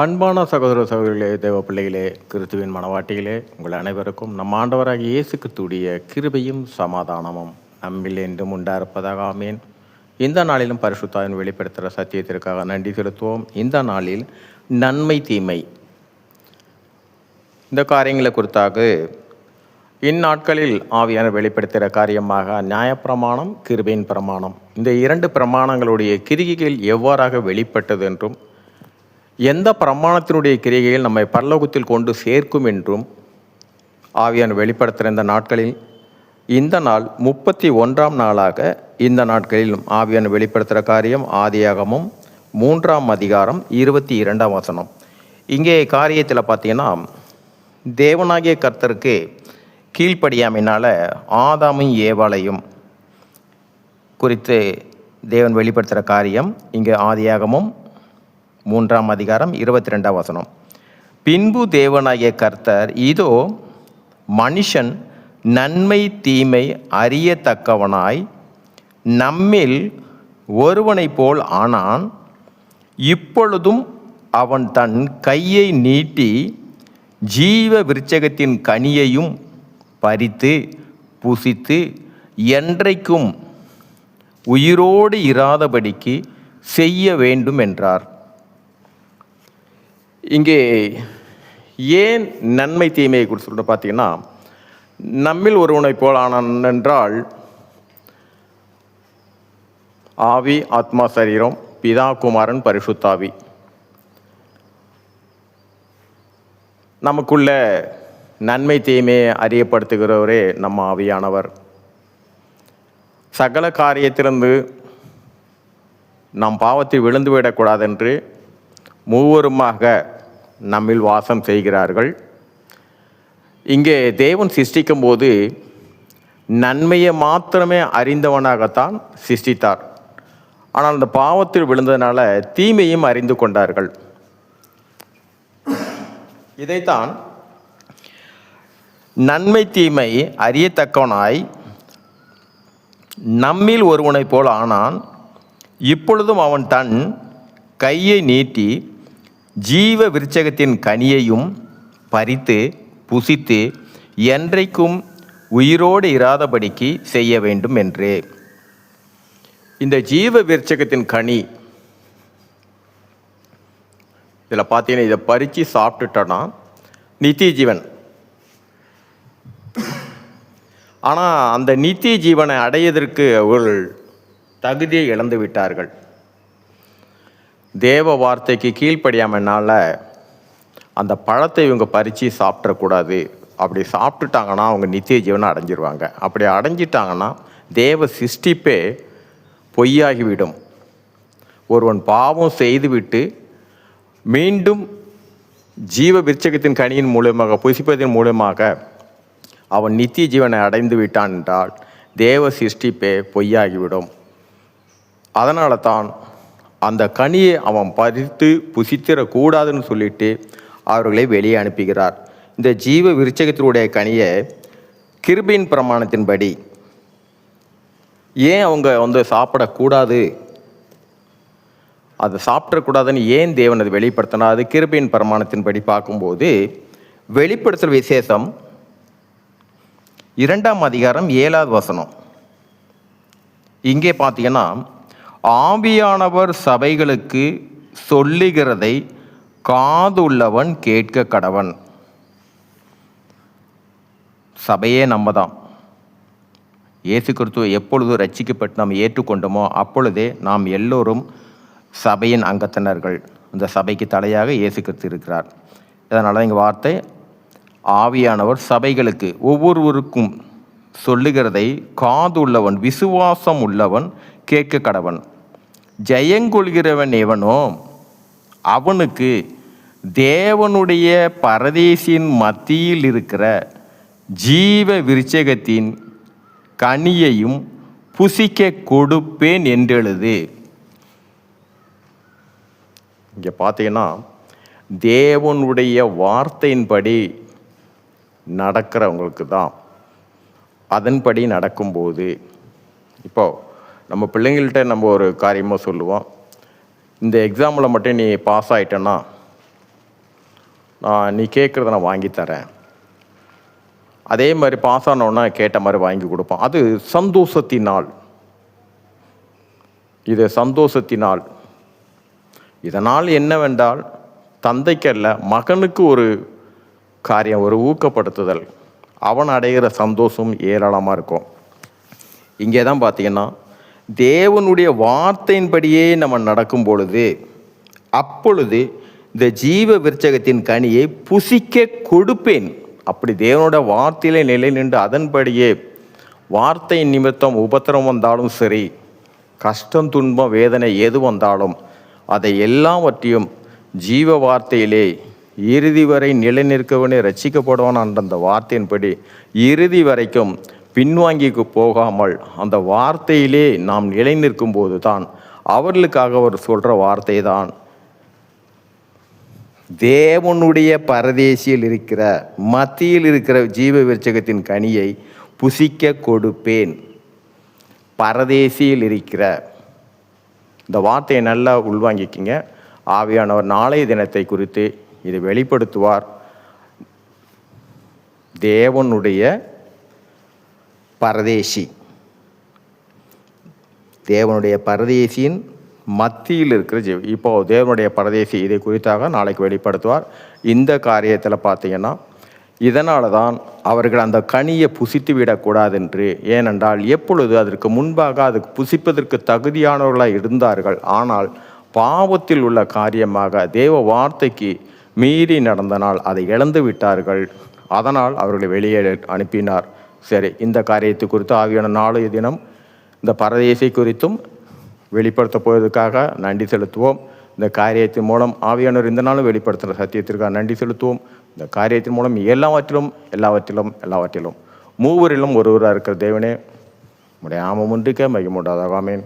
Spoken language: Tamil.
அன்பான சகோதர சகோதரிகளே, தேவ பிள்ளைகளே, கிறிஸ்துவின் மனவாட்டிகளே, உங்கள் அனைவருக்கும் நம் ஆண்டவராகிய இயேசு கிறிஸ்துவுடைய கிருபையும் சமாதானமும் நம்மில் என்றும் உண்டாயிருப்பதாக. ஆமேன். இந்த நாளிலும் பரிசுத்தாவின் வெளிப்படுத்துகிற சத்தியத்திற்காக நன்றி செலுத்துவோம். இந்த நாளில் நன்மை தீமை இந்த காரியங்களை குறித்தாக இந்நாட்களில் ஆவியான வெளிப்படுத்துகிற காரியமாக நியாயப்பிரமாணம், கிருபையின் பிரமாணம், இந்த இரண்டு பிரமாணங்களுடைய கிரிகைகள் எவ்வாறாக வெளிப்பட்டது என்றும் எந்த பிரமாணத்தினுடைய கிரிகைகள் நம்மை பரலோகத்தில் கொண்டு சேர்க்கும் என்றும் ஆவியான வெளிப்படுத்துகிற இந்த நாட்களில் இந்த நாள் 31ஆம் நாளாக இந்த நாட்களில் ஆவியான வெளிப்படுத்துகிற காரியம் ஆதியாகமம் 3ஆம் அதிகாரம் 22ஆம் வசனம். இங்கே காரியத்தில் பார்த்தீங்கன்னா, தேவனாகிய கர்த்தருக்கு கீழ்ப்படியாமையினால் ஆதாமும் ஏவாளையும் குறித்து தேவன் வெளிப்படுத்துகிற காரியம் இங்கே ஆதியாகமம் 3ஆம் அதிகாரம் 22ஆம் வசனம். பின்பு தேவனாகிய கர்த்தர், இதோ மனுஷன் நன்மை தீமை அறியத்தக்கவனாய் நம்மில் ஒருவனைப் போல் ஆனான். இப்பொழுதும் அவன் தன் கையை நீட்டி ஜீவ விருட்சகத்தின் கனியையும் பறித்து புசித்து என்றைக்கும் உயிரோடு இராதபடிக்கு செய்ய வேண்டும் என்றார். இங்கே ஏன் நன்மை தீமையை குறித்து சொல்லிட்டு பார்த்தீங்கன்னா, நம்மில் ஒருவனைப் போல் ஆனான் என்றால் ஆவி, ஆத்மா, சரீரம், பிதா, குமாரன், பரிசுத்தாவி. நமக்குள்ள நன்மை தீமையை அறியப்படுத்துகிறவரே நம்ம ஆவியானவர். சகல காரியத்திலிருந்து நாம் பாவத்தில் விழுந்து விடக்கூடாதென்று மூவருமாக நம்மில் வாசம் செய்கிறார்கள். இங்கே தேவன் சிருஷ்டிக்கும் போது நன்மையை மாத்திரமே அறிந்தவனாகத்தான் சிருஷ்டித்தார். ஆனால் அந்த பாவத்தில் விழுந்ததுனால தீமையும் அறிந்து கொண்டார்கள். இதைத்தான் நன்மை தீமை அறியத்தக்கவனாய் நம்மில் ஒருவனைப் போல் ஆனான். இப்பொழுதும் அவன் தன் கையை நீட்டி ஜீவ விருட்சகத்தின் கனியையும் பறித்து புசித்து என்றைக்கும் உயிரோடு இராதபடிக்கு செய்ய வேண்டும் என்று. இந்த ஜீவ விருட்சகத்தின் கனி இதில் பார்த்தீங்கன்னா, இதை பறித்து சாப்பிட்டுட்டோன்னா நித்திய ஜீவன். ஆனால் அந்த நித்திய ஜீவனை அடையதற்கு அவர்கள் தகுதியை இழந்து விட்டார்கள். தேவ வார்த்தைக்கு கீழ்ப்படியாமனால அந்த பழத்தை இவங்க பறித்து சாப்பிட்றக்கூடாது. அப்படி சாப்பிட்டுட்டாங்கன்னா அவங்க நித்திய ஜீவனை அடைஞ்சிருவாங்க. அப்படி அடைஞ்சிட்டாங்கன்னா தேவ சிருஷ்டிப்பே பொய்யாகிவிடும். ஒருவன் பாவம் செய்துவிட்டு மீண்டும் ஜீவ விருட்சகத்தின் கனியின் மூலமாக புசிப்பதன் மூலமாக அவன் நித்திய ஜீவனை அடைந்து விட்டான் என்றால் தேவ சிருஷ்டிப்பே பொய்யாகிவிடும். அதனால தான் அந்த கனியை அவன் பறித்து புசித்திடக்கூடாதுன்னு சொல்லிட்டு அவர்களை வெளியே அனுப்புகிறார். இந்த ஜீவ விருட்சகத்தினுடைய கனியை கிருபையின் பிரமாணத்தின்படி ஏன் அவங்க சாப்பிடக்கூடாது, அதை சாப்பிடக்கூடாதுன்னு ஏன் தேவன் அதை வெளிப்படுத்தினா, அது கிருபையின் பிரமாணத்தின்படி பார்க்கும்போது வெளிப்படுத்தல் விசேஷம் 2ஆம் அதிகாரம் 7ஆவது வசனம். இங்கே பார்த்தீங்கன்னா, ஆவியானவர் சபைகளுக்கு சொல்லுகிறதை காதுள்ளவன் கேட்க கடவன். சபையே நம்ம தான். இயேசு கிறிஸ்துவை எப்பொழுது ரட்சிக்கப்பட்டு நாம் ஏற்றுக்கொண்டோமோ அப்பொழுதே நாம் எல்லோரும் சபையின் அங்கத்தினர்கள். இந்த சபைக்கு தலையாக இயேசு கிறிஸ்து இருக்கிறார். இதனால் இங்கே வார்த்தை ஆவியானவர் சபைகளுக்கு ஒவ்வொருவருக்கும் சொல்லுகிறதை காது உள்ளவன், விசுவாசம் உள்ளவன் கேட்க கடவன். ஜெயங்கொள்கிறவன் எவனோ அவனுக்கு தேவனுடைய பரதேசின் மத்தியில் இருக்கிற ஜீவ விருட்சகத்தின் கனியையும் புசிக்க கொடுப்பேன் என்றெழுது. இங்கே பார்த்தீங்கன்னா, தேவனுடைய வார்த்தையின்படி நடக்கிறவங்களுக்கு தான் அதன்படி நடக்கும்போது. இப்போது நம்ம பிள்ளைங்கள்ட்ட நம்ம ஒரு காரியமாக சொல்லுவோம், இந்த எக்ஸாமில் மட்டும் நீ பாஸ் ஆகிட்டேன்னா நீ கேட்குறத நான் வாங்கித்தரேன். அதே மாதிரி பாஸ் ஆனோன்னா கேட்ட மாதிரி வாங்கி கொடுப்பான். அது சந்தோஷத்தினால். இது சந்தோஷத்தினால். இதனால் என்னவென்றால் தந்தைக்கல்ல மகனுக்கு ஒரு காரியம், ஒரு ஊக்கப்படுத்துதல், அவன் அடைகிற சந்தோஷம் ஏராளமாக இருக்கும். இங்கே தான் பார்த்தீங்கன்னா தேவனுடைய வார்த்தையின்படியே நம்ம நடக்கும் பொழுது அப்பொழுது இந்த ஜீவ விருட்சகத்தின் கனியை புசிக்க கொடுப்பேன். அப்படி தேவனோட வார்த்தையிலே நிலை நின்று அதன்படியே வார்த்தை நிமித்தம் உபத்திரம் வந்தாலும் சரி, கஷ்டம் துன்பம் வேதனை எது வந்தாலும் அதை எல்லாவற்றையும் ஜீவ வார்த்தையிலே இறுதி வரை நிலை நிற்கவனே ரட்சிக்கப்படுவான் என்ற அந்த வார்த்தையின்படி இறுதி வரைக்கும் பின்வாங்கி போகாமல் அந்த வார்த்தையிலே நாம் நிலை நிற்கும் போது தான் அவர்களுக்காக அவர் சொல்கிற வார்த்தை தான் தேவனுடைய பரதேசியில் இருக்கிற மத்தியில் இருக்கிற ஜீவ விருட்சகத்தின் கனியை புசிக்க கொடுப்பேன். பரதேசியில் இருக்கிற இந்த வார்த்தையை நல்லா உள்வாங்கிக்கிங்க. ஆவியானவர் நாளைய தினத்தை குறித்து இதை வெளிப்படுத்துவார். தேவனுடைய பரதேசி, தேவனுடைய பரதேசியின் மத்தியில் இருக்கிற இப்போது தேவனுடைய பரதேசி இதை குறித்தாக நாளைக்கு வெளிப்படுத்துவார். இந்த காரியத்தில் பார்த்தீங்கன்னா இதனால தான் அவர்கள் அந்த கனியை புசித்து விடக்கூடாது என்று. ஏனென்றால் எப்பொழுது அதற்கு முன்பாக அதுக்கு புசிப்பதற்கு தகுதியானவர்களாக இருந்தார்கள், ஆனால் பாவத்தில் உள்ள காரியமாக தேவ வார்த்தைக்கு மீறி நடந்தனால் அதை இழந்து விட்டார்கள். அதனால் அவர்களை வெளியே அனுப்பினார். சரி, இந்த காரியத்தை குறித்து ஆவியான நாளைய தினம் இந்த பரதேசை குறித்தும் வெளிப்படுத்த போவதற்காக நன்றி செலுத்துவோம். இந்த காரியத்தின் மூலம் ஆவியானவர் இந்த நாளும் வெளிப்படுத்துகிற சத்தியத்திற்காக நன்றி செலுத்துவோம். இந்த காரியத்தின் மூலம் எல்லாவற்றிலும் மூவரிலும் ஒருவராக இருக்கிற தேவனே உடைய ஆமம் ஒன்றுக்க மகிமுண்டாதாக. ஆமென்.